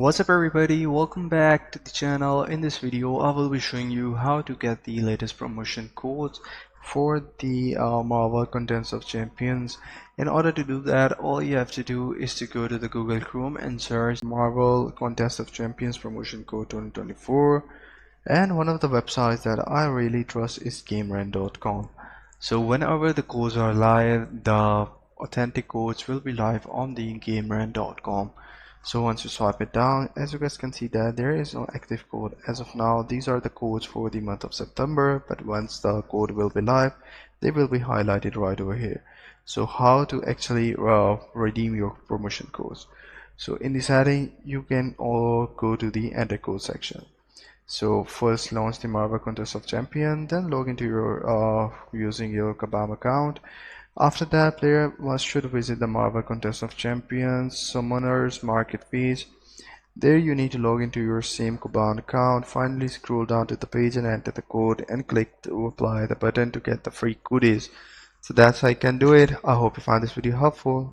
What's up everybody, welcome back to the channel. In this video I will be showing you how to get the latest promotion codes for the Marvel Contest of Champions. In order to do that, all you have to do is to go to the Google Chrome and search Marvel Contest of Champions promotion code 2024, and one of the websites that I really trust is GameRant.com. So whenever the codes are live, the authentic codes will be live on the GameRant.com. So once you swipe it down, as you guys can see that there is no active code as of now. These are the codes for the month of September, but once the code will be live, they will be highlighted right over here. So how to actually redeem your promotion codes? So in the setting, you can all go to the enter code section. So first launch the Marvel Contest of Champion, then log into your using your Kabam account. After that, player should visit the Marvel Contest of Champions Summoners Market page. There you need to log into your same Kabam account. Finally scroll down to the page and enter the code and click to apply the button to get the free goodies. So that's how you can do it. I hope you find this video helpful.